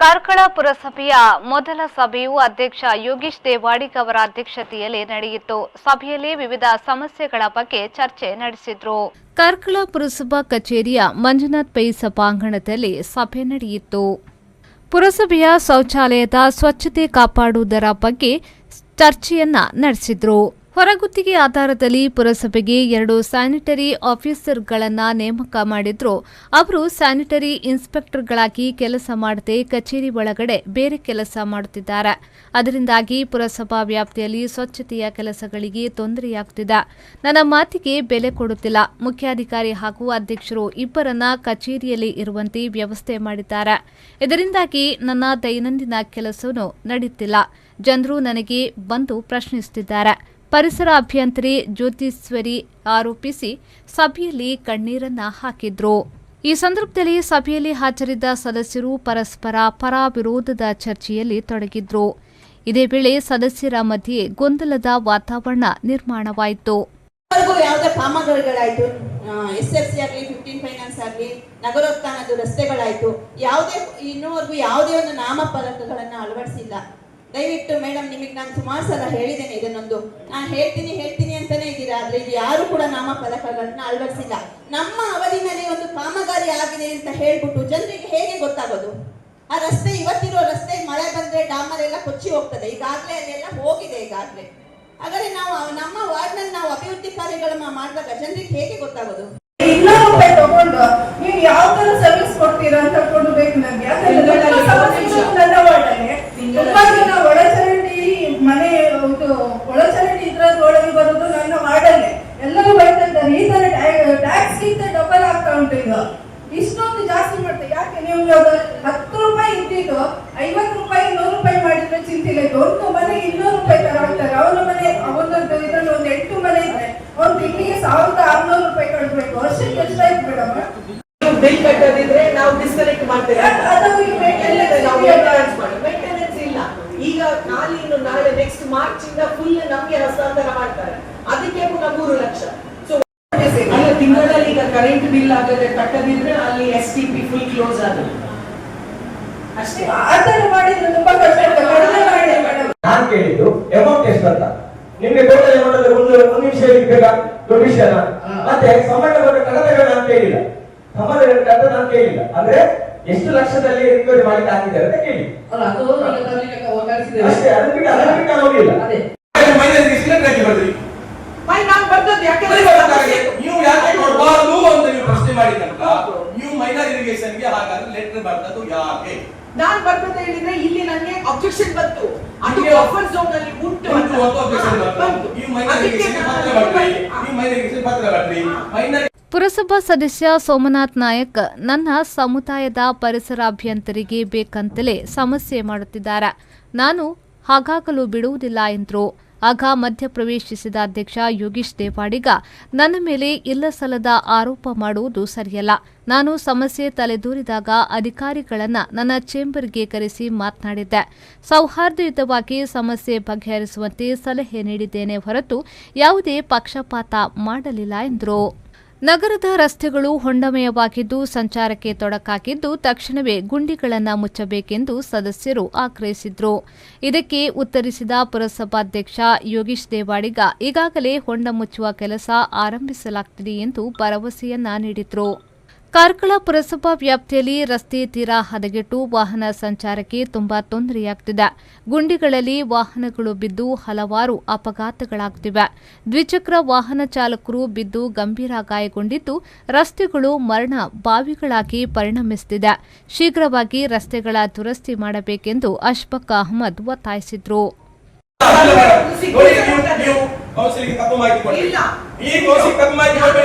ಕಾರ್ಕಳ ಪುರಸಭೆಯ ಮೊದಲ ಸಭೆಯು ಅಧ್ಯಕ್ಷ ಯೋಗೀಶ್ ದೇವಾಡಿಗ ಅವರ ಅಧ್ಯಕ್ಷತೆಯಲ್ಲಿ ನಡೆಯಿತು. ಸಭೆಯಲ್ಲಿ ವಿವಿಧ ಸಮಸ್ಯೆಗಳ ಬಗ್ಗೆ ಚರ್ಚೆ ನಡೆಸಿದ್ರು. ಕಾರ್ಕಳ ಪುರಸಭಾ ಕಚೇರಿಯ ಮಂಜುನಾಥ್ ಪೈ ಸಭಾಂಗಣದಲ್ಲಿ ಸಭೆ ನಡೆಯಿತು. ಪುರಸಭೆಯ ಶೌಚಾಲಯದ ಸ್ವಚ್ಛತೆ ಕಾಪಾಡುವುದರ ಬಗ್ಗೆ ಚರ್ಚೆಯನ್ನ ನಡೆಸಿದ್ರು. ಹೊರಗುತ್ತಿಗೆ ಆಧಾರದಲ್ಲಿ ಪುರಸಭೆಗೆ 2 ಸ್ಯಾನಿಟರಿ ಆಫೀಸರ್ಗಳನ್ನು ನೇಮಕ ಮಾಡಿದ್ರು. ಅವರು ಸ್ಯಾನಿಟರಿ ಇನ್ಸ್ಪೆಕ್ಟರ್ಗಳಾಗಿ ಕೆಲಸ ಮಾಡದೆ ಕಚೇರಿ ಒಳಗಡೆ ಬೇರೆ ಕೆಲಸ ಮಾಡುತ್ತಿದ್ದಾರೆ. ಅದರಿಂದಾಗಿ ಪುರಸಭಾ ವ್ಯಾಪ್ತಿಯಲ್ಲಿ ಸ್ವಚ್ಛತೆಯ ಕೆಲಸಗಳಿಗೆ ತೊಂದರೆಯಾಗುತ್ತಿದೆ. ನನ್ನ ಮಾತಿಗೆ ಬೆಲೆ ಕೊಡುತ್ತಿಲ್ಲ. ಮುಖ್ಯಾಧಿಕಾರಿ ಹಾಗೂ ಅಧ್ಯಕ್ಷರು ಇಬ್ಬರನ್ನ ಕಚೇರಿಯಲ್ಲಿ ಇರುವಂತೆ ವ್ಯವಸ್ಥೆ ಮಾಡಿದ್ದಾರೆ. ಇದರಿಂದಾಗಿ ನನ್ನ ದೈನಂದಿನ ಕೆಲಸವೂ ನಡೆಯುತ್ತಿಲ್ಲ. ಜನರು ನನಗೆ ಬಂದು ಪ್ರಶ್ನಿಸುತ್ತಿದ್ದಾರೆ. ಪರಿಸರ ಅಭಿಯಂತರಿ ಜ್ಯೋತಿಶ್ವರಿ ಆರೋಪಿಸಿ ಸಭೆಯಲ್ಲಿ ಕಣ್ಣೀರನ್ನ ಹಾಕಿದ್ರು. ಈ ಸಂದರ್ಭದಲ್ಲಿ ಸಭೆಯಲ್ಲಿ ಹಾಜರಿದ್ದ ಸದಸ್ಯರು ಪರಸ್ಪರ ಪರ ವಿರೋಧದ ಚರ್ಚೆಯಲ್ಲಿ ತೊಡಗಿದ್ರು. ಇದೇ ವೇಳೆ ಸದಸ್ಯರ ಮಧ್ಯೆ ಗೊಂದಲದ ವಾತಾವರಣ ನಿರ್ಮಾಣವಾಯಿತು. ಯಾವುದೇ ಕಾಮಗಾರಿಗಳಾಯ್ತು, SFC ಆಗಲಿ, 15 ಫೈನಾನ್ಸ್ ಆಗಲಿ, ನಗರೋತ್ಥಾನದ ರಸ್ತೆಗಳಾಯ್ತು, ಇನ್ನೂವರೆಗೂ ಯಾವುದೇ ಒಂದು ನಾಮಫಲಕಗಳನ್ನ ಅಳವಡಿಸಿಲ್ಲ. ದಯವಿಟ್ಟು ಮೇಡಮ್, ನಿಮಗೆ ನಾನು ಸುಮಾರು ಸಲ ಹೇಳಿದ್ದೇನೆ, ಇದನ್ನೊಂದು ನಾನು ಹೇಳ್ತೀನಿ ಅಂತಾನೆ ಇದ್ದೀರಾ, ಆದ್ರೆ ಇದು ಯಾರು ಕೂಡ ನಾಮಫಲಕಗಳನ್ನ ಅಳವಡಿಸಿಲ್ಲ. ನಮ್ಮ ಅವಧಿನಲ್ಲಿ ಒಂದು ಕಾಮಗಾರಿ ಆಗಿದೆ ಅಂತ ಹೇಳ್ಬಿಟ್ಟು ಜನರಿಗೆ ಹೇಗೆ ಗೊತ್ತಾಗೋದು? ಆ ರಸ್ತೆ, ಇವತ್ತಿರೋ ರಸ್ತೆ ಮಳೆ ಬಂದ್ರೆ ಡಾಮರ್ ಎಲ್ಲ ಕೊಚ್ಚಿ ಹೋಗ್ತದೆ. ಈಗಾಗಲೇ ಅಲ್ಲೆಲ್ಲ ಹೋಗಿದೆ ಈಗಾಗಲೇ. ಹಾಗಾದ್ರೆ ನಾವು ನಮ್ಮ ವಾರ್ಡ್ನಲ್ಲಿ ನಾವು ಅಭಿವೃದ್ಧಿ ಕಾರ್ಯಗಳನ್ನ ಮಾಡಿದಾಗ ಜನರಿಗೆ ಹೇಗೆ ಗೊತ್ತಾಗೋದು? 200 ರೂಪಾಯಿ ತಗೊಂಡು ನೀವು ಯಾವ ತರ ಸರ್ವಿಸ್ ಕೊಡ್ತೀರಾ ಅಂತ ಕೊಡ್ಬೇಕು ನಮ್ಗೆ. ನನ್ನ ವಾರ್ಡಲ್ಲಿ ತುಂಬಾ ಜನ ಒಳಚರಂಡಿ ಮನೆ ಒಳಚರಂಡಿ ಇದ್ರೊಳಗೆ ಬರೋದು ನನ್ನ ವಾರ್ಡಲ್ಲಿ. ಎಲ್ಲರೂ ಬೈತಾ ಇದ್ದಾರೆ, ಈ ತರ ಟ್ಯಾಕ್ಸ್ ಗಿಂತ ಡಬಲ್ ಆಗ್ತಾ ಉಂಟು. ಈಗ ಇಷ್ಟೊಂದು ಜಾಸ್ತಿ ಮಾಡ್ತಾರೆ. ಯಾಕೆ ನೀವು 10 ರೂಪಾಯಿ ಇದ್ದಿದ್ದು 50 ರೂಪಾಯಿ 100 ರೂಪಾಯಿ ಮಾಡಿದ್ರೆ ಚಿಂತಿಲ್ಲ. ಒಂದು ಮನೆಗೆ 200 ರೂಪಾಯಿ ತರ ಆಗ್ತಾರೆ. ಅವನ ಮನೆ ಅವನೊಂದು ಇದ್ರಲ್ಲಿ ಒಂದು 8 ಮನೆ ಇದ್ರೆ ಅವ್ನು ತಿಂಗಳಿಗೆ 1600 ರೂಪಾಯಿ ಕಟ್ಟಬೇಕು. ವರ್ಷಕ್ಕೆ ಎಷ್ಟಾಯ್ತು ಮೇಡಮ್? ಬಿಲ್ ಕಟ್ಟದಿದ್ರೆ ನಾವು ಡಿಸ್ಕನೆಕ್ಟ್ ಮಾಡ್ತೇವೆ. ಮೇಂಟೆನೆನ್ಸ್ ಇಲ್ಲ. ಈಗ ಖಾಲಿ ಇನ್ನು ನಾಳೆ ನೆಕ್ಸ್ಟ್ ಮಾರ್ಚ್ ಇಂದ ಫುಲ್ ನಮ್ಗೆ ಹಸ್ತಾಂತರ ಮಾಡ್ತಾರೆ. ಅದಕ್ಕೆ ಪುನಃ 3 ಲಕ್ಷ. ಅಲ್ಲ, ತಿಂಗಳಲ್ಲಿ ಈಗ ಕರೆಂಟ್ ಬಿಲ್ ಆಗದೆ ಕಟ್ಟದಿದ್ರೆ ಅಲ್ಲಿ STP ಫುಲ್ ಕ್ಲೋಸ್ ಆಗುತ್ತೆ ಅಷ್ಟೇ. ಆತರ ಮಾಡಿದ್ರೆ ತುಂಬಾ ಕಷ್ಟ. ನಾನು ಕೇಳಿದ್ದು ಅಮೌಂಟ್ ಎಷ್ಟು ಅಂತ. ನಿಮ್ಗೆ ಟೋಟಲ್ ಅಮೌಂಟ್ ಒಂದು ನಿಮಿಷ ಬೇಕಾ? ದೊಡ್ಡ ವಿಷಯನ? ಮತ್ತೆ ಸಂಬಂಧಪಟ್ಟ ಕಡತಗಳು ನಾನು ಕೇಳಿಲ್ಲ. ನಾನು ಕೇಳಿಲ್ಲ ಅಂದ್ರೆ ಎಷ್ಟು ಲಕ್ಷದಲ್ಲಿ ರಿಕವರಿ ಮಾಡಿ ಹಾಕಿದ್ದಾರೆ ಅಂತ ಕೇಳಿ ಅಷ್ಟೇ. ಅದಕ್ಕೆ ಹೋಗಿಲ್ಲ. ನೀವು ಯಾಕೆ ಕೊಡಬಾರದು ಅಂತ ನೀವು ಪ್ರಶ್ನೆ ಮಾಡಿದಂತ ನೀವು ಮೈನರ್ ಇರಿಗೇಷನ್ಗೆ ಹಾಗಾದ್ರೆ ಲೆಟರ್ ಬರ್ತದ್ದು ಯಾಕೆ? ನಾನ್ ಬರ್ತದೆ ಹೇಳಿದ್ರೆ ಇಲ್ಲಿ ನನಗೆ ಅಬ್ಜೆಕ್ಷನ್ ಬಂತು. ಅದು ಬಫರ್ ಝೋನ್ ಅಲ್ಲಿ ಉಂಟು ಅಬ್ಜೆಕ್ಷನ್ ಬಂತು. ನೀವು ಮೈನರ್ ಇರಿಗೇಷನ್ ಪತ್ರ ಬರ್ರಿ. ಪುರಸಭಾ ಸದಸ್ಯ ಸೋಮನಾಥ್ ನಾಯಕ್, ನನ್ನ ಸಮುದಾಯದ ಪರಿಸರ ಅಭಿಯಂತರಿಗೆ ಬೇಕಂತಲೇ ಸಮಸ್ಯೆ ಮಾಡುತ್ತಿದ್ದಾರೆ. ನಾನು ಹಾಗಾಗಲು ಬಿಡುವುದಿಲ್ಲ ಎಂದರು. ಆಗ ಮಧ್ಯಪ್ರವೇಶಿಸಿದ ಅಧ್ಯಕ್ಷ ಯೋಗೀಶ್ ದೇವಾಡಿಗ, ನನ್ನ ಮೇಲೆ ಇಲ್ಲಸಲ್ಲದ ಆರೋಪ ಮಾಡುವುದು ಸರಿಯಲ್ಲ. ನಾನು ಸಮಸ್ಯೆ ತಲೆದೂರಿದಾಗ ಅಧಿಕಾರಿಗಳನ್ನ ನನ್ನ ಚೇಂಬರ್ಗೆ ಕರೆಸಿ ಮಾತನಾಡಿದ್ದೆ. ಸೌಹಾರ್ದಯುತವಾಗಿ ಸಮಸ್ಯೆ ಬಗೆಹರಿಸುವಂತೆ ಸಲಹೆ ನೀಡಿದ್ದೇನೆ ಹೊರತು ಯಾವುದೇ ಪಕ್ಷಪಾತ ಮಾಡಲಿಲ್ಲ ಎಂದರು. ನಗರದ ರಸ್ತೆಗಳು ಹೊಂಡಮಯವಾಗಿದ್ದು ಸಂಚಾರಕ್ಕೆ ತೊಡಕಾಗಿದ್ದು ತಕ್ಷಣವೇ ಗುಂಡಿಗಳನ್ನು ಮುಚ್ಚಬೇಕೆಂದು ಸದಸ್ಯರು ಆಗ್ರಹಿಸಿದ್ರು. ಇದಕ್ಕೆ ಉತ್ತರಿಸಿದ ಪುರಸಭಾಧ್ಯಕ್ಷ ಯೋಗೀಶ್ ದೇವಾಡಿಗ, ಈಗಾಗಲೇ ಹೊಂಡ ಮುಚ್ಚುವ ಕೆಲಸ ಆರಂಭಿಸಲಾಗುತ್ತಿದೆ ಎಂದು ಭರವಸೆಯನ್ನ ನೀಡಿದ್ರು. ಕಾರ್ಕಳ ಪುರಸಭಾ ವ್ಯಾಪ್ತಿಯಲ್ಲಿ ರಸ್ತೆ ತೀರಾ ಹದಗೆಟ್ಟು ವಾಹನ ಸಂಚಾರಕ್ಕೆ ತುಂಬಾ ತೊಂದರೆಯಾಗುತ್ತಿದೆ. ಗುಂಡಿಗಳಲ್ಲಿ ವಾಹನಗಳು ಬಿದ್ದು ಹಲವಾರು ಅಪಘಾತಗಳಾಗುತ್ತಿವೆ. ದ್ವಿಚಕ್ರ ವಾಹನ ಚಾಲಕರು ಬಿದ್ದು ಗಂಭೀರ ಗಾಯಗೊಂಡಿದ್ದು ರಸ್ತೆಗಳು ಮರಣ ಬಾವಿಗಳಾಗಿ ಪರಿಣಮಿಸುತ್ತಿದೆ. ಶೀಘ್ರವಾಗಿ ರಸ್ತೆಗಳ ದುರಸ್ತಿ ಮಾಡಬೇಕೆಂದು ಅಶ್ಫಕ್ ಅಹಮದ್ ಒತ್ತಾಯಿಸಿದರು.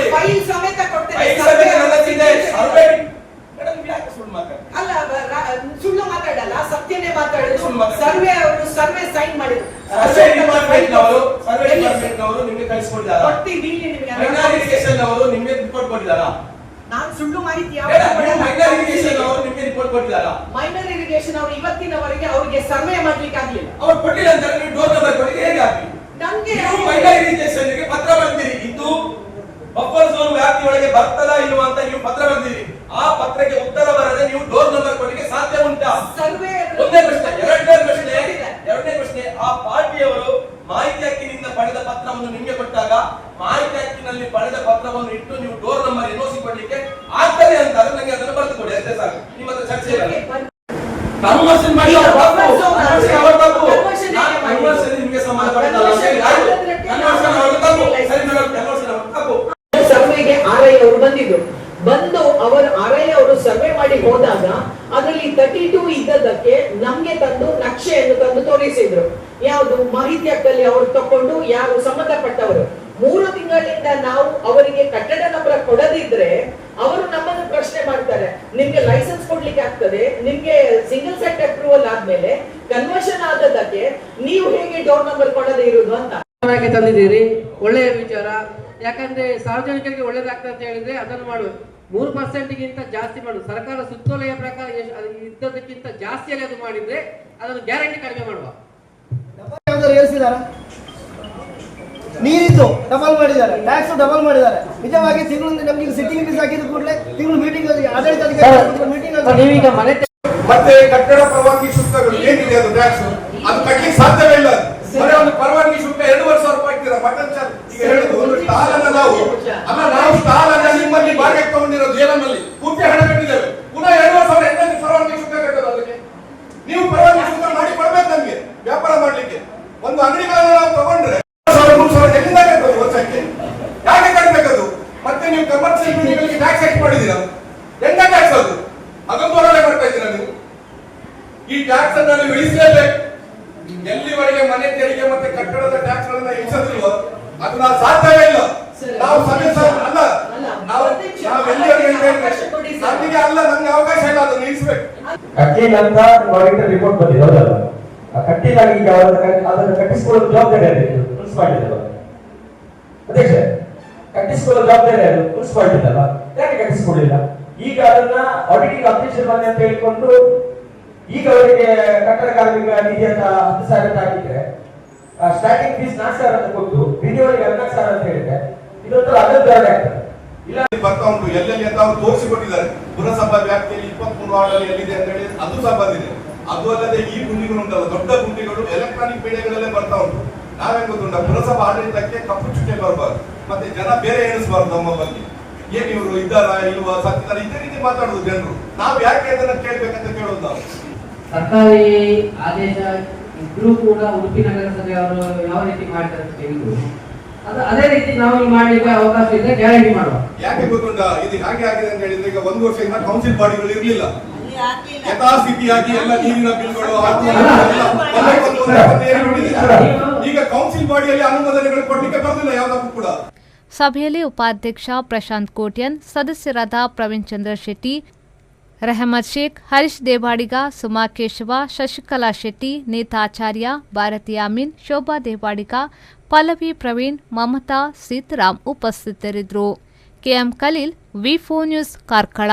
ಸುಳ್ಳು ಮಾತಾಡಲ್ಲ, ಸತ್ಯನೇ ಮಾತಾಡಿದ್ರು. ಸರ್ವೆ ಅವರು ಸರ್ವೆ ಸೈನ್ ಮಾಡಿದ್ರು. ನಿಮಗೆ ಕಳಿಸ್ಕೊಟ್ಟಿದ್ದಾರೆ. ನಿಮಗೆ ರಿಪೋರ್ಟ್ ಕೊಟ್ಟಿದ್ದಾರಾ? ನಾನು ಸುಳ್ಳು ಮಾಹಿತಿ ಮೈನರ್ ಇರಿಗೇಷನ್ ಅವರು ಇವತ್ತಿನವರೆಗೆ ಅವರಿಗೆ ಸರ್ವೆ ಮಾಡ್ಲಿಕ್ಕೆ ಆಗ್ಲಿಲ್ಲ. ಅವ್ರು ಕೊಟ್ಟಿಲ್ಲ ಅಂತ ನೀವು ಡೋರ್ ನಂಬರ್ ಕೊಡಿ, ಹೇಗೆ ಆಗ್ಲಿ? ನಮ್ಗೆ ಮೈನರ್ ಇರಿಗೇಷನ್ಗೆ ಪತ್ರ ಬರ್ತೀರಿ, ಇದು ಬಫರ್ ಝೋನ್ ವ್ಯಾಪ್ತಿಯೊಳಗೆ ಬರ್ತದಾ ಇಲ್ವಾ ಅಂತ ನೀವು ಪತ್ರ ಬರ್ತೀರಿ. ಆ ಪತ್ರಕ್ಕೆ ಉತ್ತರ ಬರದೆ ನೀವು ಡೋರ್ ನಂಬರ್ ಕೊಡಲಿಕ್ಕೆ ಸಾಧ್ಯ ಉಂಟಾ? ಸರ್ವೆ ಒಂದೇ ಪ್ರಶ್ನೆ. ಎರಡನೇ ಪ್ರಶ್ನೆ, ಆ ಪಾರ್ಟಿಯವರು ಮಾಹಿತಿ ಹಕ್ಕಿನಿಂದ ಪಡೆದ ಪತ್ರವನ್ನು ನಿಮಗೆ ಕೊಟ್ಟಾಗ ಮಾಹಿತಿ ಹಕ್ಕಿನಲ್ಲಿ ಪಡೆದ ಪತ್ರವನ್ನು ಇಟ್ಟು ನೀವು ಡೋರ್ ನಂಬರ್ ಎನ್ಒಸಿ ಕೊಡ್ಲಿಕ್ಕೆ ಆಗ್ತದೆ ಅಂತಾರೆ, ನನಗೆ ಅದನ್ನು ಬರೆದು ಕೊಡಿ, ಅಷ್ಟೇ ಸಾಕು. ನಿಮ್ಮ ಹತ್ರ ಚರ್ಚೆ ಇಲ್ಲ. ಕನ್ವರ್ಷನ್ ಮಾಡಿ ನಿಮಗೆ ಸಂಬಂಧಪಟ್ಟಲ್ಲ. ಸರ್ವೆಗೆ RI ಅವರು ಬಂದು ಅವರು RI ಅವರು ಸರ್ವೆ ಮಾಡಿ ಹೋದಾಗ ಅದರಲ್ಲಿ 32 ಇದ್ದದಕ್ಕೆ ನಮ್ಗೆ ತಂದು ನಕ್ಷೆಯನ್ನು ತಂದು ತೋರಿಸಿದ್ರು. ಯಾವುದು ಮಾಹಿತಿ ಹಕ್ಕಲ್ಲಿ ಅವರು ತಕೊಂಡು ಯಾರು ಸಂಬಂಧಪಟ್ಟವರು 3 ತಿಂಗಳಿಂದ ನಾವು ಅವರಿಗೆ ಕಟ್ಟಡ ನಂಬರ್ ಕೊಡದಿದ್ರೆ ಅವರು ನಮ್ಮನ್ನು ಪ್ರಶ್ನೆ ಮಾಡ್ತಾರೆ, ನಿಮ್ಗೆ ಲೈಸೆನ್ಸ್ ಕೊಡ್ಲಿಕ್ಕೆ ಆಗ್ತದೆ, ನಿಮ್ಗೆ ಸಿಂಗಲ್ ಸೆಟ್ ಅಪ್ರೂವಲ್ ಆದ್ಮೇಲೆ ಕನ್ವರ್ಷನ್ ಆದದಕ್ಕೆ ನೀವು ಹೇಗೆ ಡೋರ್ ನಂಬರ್ ಕೊಡದೇ ಇರುವುದು ಅಂತ ತಂದಿದ್ದೀರಿ. ಒಳ್ಳೆಯ ವಿಚಾರ. ಯಾಕಂದ್ರೆ ಸಾರ್ವಜನಿಕರಿಗೆ ಒಳ್ಳೇದಾಗ್ತದೆ ಅಂತ ಹೇಳಿದ್ರೆ ಅದನ್ನು ಮಾಡುದು 3%ಗಿಂತ ಜಾಸ್ತಿ ಮಾಡುದು. ಸರ್ಕಾರ ಸುತ್ತೋಲೆಯ ಪ್ರಕಾರ ಇದ್ದದಕ್ಕಿಂತ ಜಾಸ್ತಿಯಲ್ಲಿ ಅದು ಮಾಡಿದ್ರೆ ಅದನ್ನು ಗ್ಯಾರಂಟಿ ಕಡಿಮೆ ಮಾಡುವ. ನೀರಿದ್ದು ಡಬಲ್ ಮಾಡಿದ್ದಾರೆ, ಟ್ಯಾಕ್ಸ್ ಡಬಲ್ ಮಾಡಿದ್ದಾರೆ. ನಿಜವಾಗಿ ತಿಂಗಳು ನಮಗೆ ಸಿಟ್ಟಿಂಗ್ ಫೀಸ್ ಹಾಕಿದ ಕೂಡಲೇ ತಿಂಗಳು ಮೀಟಿಂಗ್ ಆಡಳಿತಾಧಿಕಾರಿ ಮೀಟಿಂಗ್ ಮತ್ತೆ ಕಟ್ಟಡ ಪರವಾನಗಿ ಶುಲ್ಕಗಳು ಏನಿದೆ ಅದು ಟ್ಯಾಕ್ಸ್ ಅದು ಕಟ್ಟಲಿಕ್ಕೆ ಸಾಧ್ಯವೇ ಇಲ್ಲ. ಒಂದು ಪರವಾನಗಿ ಶುಲ್ಕ 2,500 ರೂಪಾಯಿ ಇರ್ತೀರಾ ಮಟನ್ ಚಾರ್ಜ್. ಈಗ ಹೇಳುದು ಒಂದು ಸ್ಟಾಲ್ ಅನ್ನ ನಾವು ಸ್ಟಾಲ್ ಅನ್ನ ನಿಮ್ಮಲ್ಲಿ ಬಾಡಿಗೆ ತಗೊಂಡಿರೋದು ಜೇಲಲ್ಲಿ ಪೂರ್ತಿ ಹಣ ಕಟ್ಟಿದ್ದೇವೆ. ಪುನಃ 2,500 ಎಂತ ಪರವಾನಗಿ ಶುಲ್ಕ ಕಟ್ಟೋದು? ಅದಕ್ಕೆ ನೀವು ಪರವಾನಗಿ ಶುಲ್ಕ ಮಾಡಿ ಕೊಡ್ಬೇಕು ನಮ್ಗೆ ವ್ಯಾಪಾರ ಮಾಡ್ಲಿಕ್ಕೆ. ಒಂದು ಅಂಗಡಿಗಳನ್ನ ನಾವು ತಗೊಂಡ್ರೆ 3,000 ಎಲ್ಲಿಂದ ಕಟ್ಟೋದು ವರ್ಷಕ್ಕೆ? ಯಾಕೆ ಕಟ್ಟಬೇಕದು? ಮತ್ತೆ ನೀವು ಕಮರ್ಷಿಯಲ್ ಬಿಲ್ಡಿಂಗ್ ಟ್ಯಾಕ್ಸ್ ಹಾಕಿ ಮಾಡಿದ್ದೀರಾ, ಎಂತ ಟ್ಯಾಕ್ಸ್ ಅದು? ಅದೊಂದು ಹೊರಗಡೆ ಮಾಡ್ತಾ ಇದ್ದೀರಾ ನೀವು. ಈ ಟ್ಯಾಕ್ಸ್ ಅನ್ನ ನೀವು ಇಳಿಸಲೇಬೇಕು. ಎಲ್ಲಿವರೆಗೆ ಮನೆ ತೆರಿಗೆ ಮತ್ತೆ ಕಟ್ಟಡದ ಟ್ಯಾಕ್ಸ್ ಗಳನ್ನ ಇಳಿಸೋದಿಲ್ವೋ ಅದು ನಾವು ಸಾಧ್ಯವೇ ಇಲ್ಲ. ನಾವು ಸದಸ್ಯ ಅಲ್ಲ, ನಾವು ನಮಗೆ ಅಲ್ಲ, ನಮ್ಗೆ ಅವಕಾಶ ಇಲ್ಲ ಅದನ್ನು ಇಳಿಸಬೇಕು. ಕಟ್ಟಿಲ್ಲ ಅಂತ ಆಡಿಟರ್ ರಿಪೋರ್ಟ್ ಬಂದಿದೆ, ಹೌದಲ್ಲ? ಕಟ್ಟಿಲ್ಲ, ಈಗ ಅದನ್ನು ಕಟ್ಟಿಸಿಕೊಳ್ಳುವ ಜವಾಬ್ದಾರಿ ಅದು ಮುನ್ಸಿಪಾಲಿಟಿ ಅಧ್ಯಕ್ಷ. ಕಟ್ಟಿಸಿಕೊಳ್ಳುವ ಜವಾಬ್ದಾರಿ ಅದು ಮುನ್ಸಿಪಾಲಿಟಿ ಅಲ್ಲ, ಯಾಕೆ ಕಟ್ಟಿಸಿಕೊಳ್ಳಿಲ್ಲ? ಈಗ ಅದನ್ನ ಆಡಿಟಿಂಗ್ ಅಬ್ಜೆಕ್ಷನ್ ಬಂದೆ ಅಂತ ಹೇಳಿಕೊಂಡು ಈಗ ಅವರಿಗೆ ಕಟ್ಟಡ ಕಾರ್ಮಿಕ ನಿಧಿ ಅಂತ 10,000 ಹಾಕಿದ್ರೆ ಸ್ಟಾರ್ಟಿಂಗ್ ಫೀಸ್ 4,000 ಅಂತ ಕೊಟ್ಟು ರಿನ್ಯೂವಲ್ಗೆ 14,000 ಅಂತ ಹೇಳಿದ್ರೆ ಇದೊಂಥರ ಅದೊಂದು ಆಗ್ತದೆ. ಇಲ್ಲ ಬರ್ತಾ ಉಂಟು ಎಲ್ಲೆಲ್ಲಿ ಅಂತ ಅವರು ತೋರಿಸಿಕೊಟ್ಟಿದ್ದಾರೆ. ಪುರಸಭಾ ವ್ಯಾಪ್ತಿಯಲ್ಲಿ 23 ವಾರ್ಡ್ ಎಲ್ಲಿದೆ ಅಂತ ಹೇಳಿ ಅದು ಸಹ ಬಂದಿದೆ. ಅದು ಅಲ್ಲದೆ ಈ ಗುಂಡಿಗಳು ಉಂಟಲ್ಲ, ದೊಡ್ಡ ಗುಂಡಿಗಳು ಎಲೆಕ್ಟ್ರಾನಿಕ್ ಮೀಡಿಯಾಗಳಲ್ಲೇ ಬರ್ತಾ ಉಂಟು. ನಾವೇನ್ ಗೊತ್ತುಂಟ, ಪುರಸಭಾ ಆಡಳಿತಕ್ಕೆ ಕಪ್ಪು ಚುಕ್ಕೆ ಬರಬಾರ್ದು, ಮತ್ತೆ ಜನ ಬೇರೆ ಎಣಿಸಬಾರ್ದು ನಮ್ಮ ಬಗ್ಗೆ. ಏನ್ ಇವರು ಇದ್ದಾರಾ ಇಲ್ವಾ ಸತ್ತಿದ್ದಾರೆ ಇದೇ ರೀತಿ ಮಾತಾಡುದು ಜನರು. ನಾವು ಯಾಕೆ ಅದನ್ನ ಕೇಳ್ಬೇಕಂತ ಕೇಳೋದು ನಾವು. ಸರ್ಕಾರಿ ಆದೇಶ ಇದ್ರೂ ಕೂಡ ಉಡುಪಿ ನಗರಸಭೆಯವರು ಯಾವ ರೀತಿ ಮಾಡ್ತಾರೆ ಅಂತ ಹೇಳಿದ್ರು ಅದೇ ರೀತಿ ನಾವು ಇಲ್ಲಿ ಮಾಡ್ಲಿಕ್ಕೆ ಅವಕಾಶ ಇದೆ, ಗ್ಯಾರಂಟಿ ಮಾಡುವ. ಯಾಕೆ ಗೊತ್ತುಂಟ, ಇದು ಹಾಗೆ ಆಗಿದೆ ಅಂತ ಹೇಳಿದ್ರೆ ಈಗ 1 ವರ್ಷದಿಂದ ಕೌನ್ಸಿಲ್ ಬಾಡಿಗಳು ಇರ್ಲಿಲ್ಲ, ಯಥಾಸ್ಥಿತಿಯಾಗಿ ಎಲ್ಲ ನೀರಿನ ಬಿಲ್ಗಳು ಈಗ ಕೌನ್ಸಿಲ್ ಬಾಡಿಯಲ್ಲಿ ಅನುಮೋದನೆಗಳು ಕೊಡ್ಲಿಕ್ಕೆ ಬರಲಿಲ್ಲ ಯಾವುದಕ್ಕೂ ಕೂಡ. ಸಭೆಯಲ್ಲಿ ಉಪಾಧ್ಯಕ್ಷ ಪ್ರಶಾಂತ್ ಕೋಟ್ಯನ್, ಸದಸ್ಯರಾದ ಪ್ರವೀಣ್ ಚಂದ್ರ ಶೆಟ್ಟಿ, ರೆಹಮತ್ ಶೇಖ್, ಹರೀಶ್ ದೇವಾಡಿಗ, ಸುಮಾ ಕೇಶವ, ಶಶಿಕಲಾ ಶೆಟ್ಟಿ, ನೇತಾಚಾರ್ಯ, ಭಾರತಿ ಅಮೀನ್, ಶೋಭಾ ದೇವಾಡಿಗ, ಪಲ್ಲವಿ ಪ್ರವೀಣ್, ಮಮತಾ, ಸೀತಾರಾಮ್ ಉಪಸ್ಥಿತರಿದ್ದರು. ಕೆಎಂ ಖಲೀಲ್, ವಿ4 ನ್ಯೂಸ್, ಕಾರ್ಕಳ.